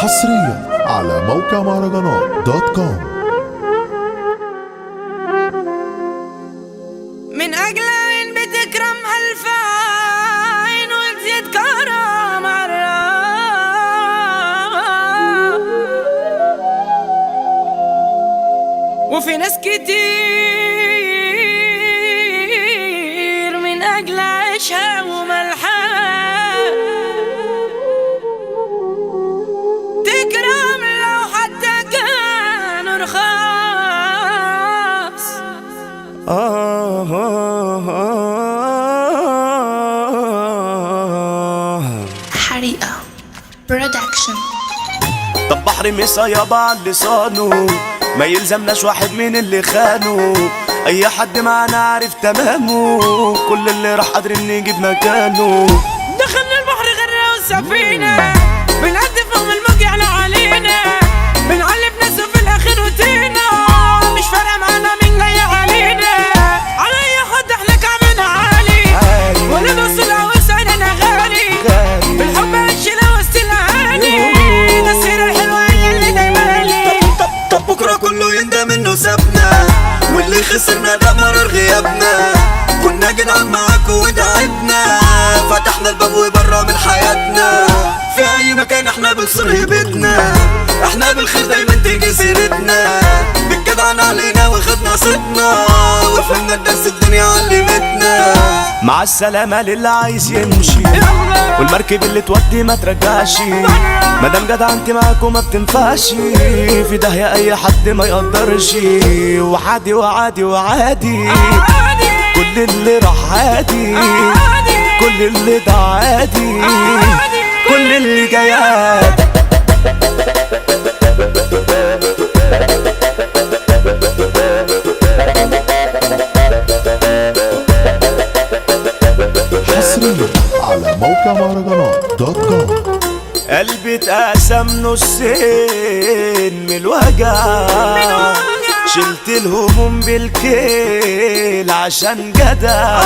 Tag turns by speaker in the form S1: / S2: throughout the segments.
S1: حصريا على موقع مهرجانات دوت كوم.
S2: من أجل عين بتكرم ألف عين وتزيد كرم مرة، وفي ناس كتير من أجل عيشها وملحها تكرم لو حتى كانوا رخاص.
S3: حريقة برودكشن.
S4: طب بحر مسا يابا على لسانه، ما يلزمناش واحد من اللي خانه، اي حد معانا عارف تمامه، كل اللي راح قادرين نجيب مكانه.
S2: دخلنا البحر غرة والسفينة، بنعدي فوق الموج يعلى علينا، بنعلب ناس وفي الاخر روتينا، مش فارقة معانا مين جاي علينا، على اي حد احنا كعبنا عالي، ولا نوصل او سعرنا غالي، بالحب عشنا وسط الاهالي، ده السيرة الحلوة هي اللي دايما لي.
S4: طب بكرة كله يندم انه سابنا، واللي خسرنا ده مرار غيابنا، كنا جدعان معاكوا ودعبنا، فتحنا الباب وبرا من حياتنا، في اي مكان احنا بنصر هيبتنا، احنا بالخير دايما تيجي سيرتنا، بالجدعان علينا وخدنا صيتنا، وفهمنا الدرس الدنيا علمتنا. مع السلامة للي عايز يمشي، والمركب اللي تودي ما ترجعش، مادام جدع انت معاكوا ما بتنفعش، في داهية اي حد ما يقدرش، وعادي وعادي وعادي، كل اللي راح عادي، كل اللي ده عادي، كل اللي جاي عادي.
S1: حصريا على موقع مهرجانات دوت كوم.
S4: قلبي اتقسم نصين من الوجع، شلت الهموم بالكيل عشان جدع،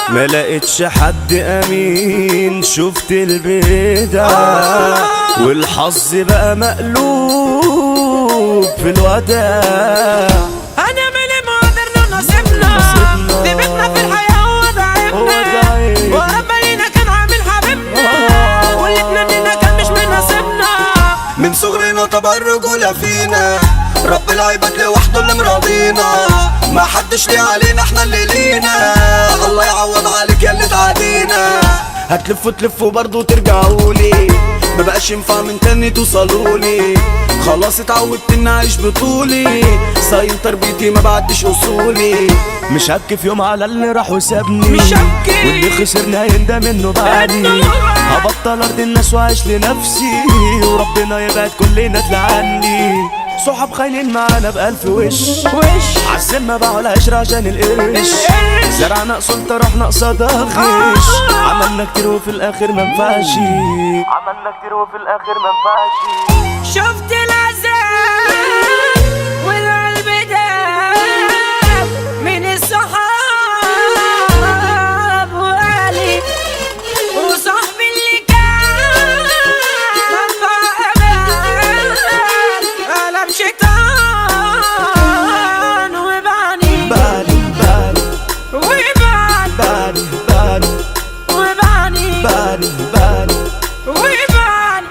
S4: ما لقيتش حد امين، شفت البدع، والحظ بقى مقلوب في الوداع.
S2: انا مالي ما قدرنا نصيبنا، دي بيتنا في الحياة وضعفنا، ورب لينا كان عامل حبيبنا، واللي اتمنينا كان مش من نصيبنا.
S4: من صغرنا طبع الرجولة فينا، رب العباد لوحده اللي مراضينا، ما حدش ليه علينا احنا اللي لينا، الله يعوض عليك يا اللي تعدينا، هتلفوا تلفوا برضو ترجعولي، مبقاش ينفع من تاني توصلولي، خلاص اتعودت اني اعيش بطولي، صايم تربيتي ما بعدش اصولي، مش هبكي في يوم على اللي راح وسابني،
S2: مش هبكي
S4: واللي خسرنا يندم انه بعدني، هبطل ارض الناس واعيش لنفسي، وربنا يبعد كلنا تلعني، صحاب خاينين معانا بألف وش، عالسمة باعوا العشرة عشان القرش، زرعنا سلطة رحنا قصادها غش، عملنا كتير وفي الآخر منفعش، عملنا كتير وفي الآخر منفعش.
S2: شفت العذاب والقلب داب من الصحاب وقالي، وصاحبي اللي كان منفع أمان قلب شيطان وبعني،
S4: باني باني
S2: وبعني
S4: باني باني
S2: وبعني
S4: باني باني
S2: وبعني.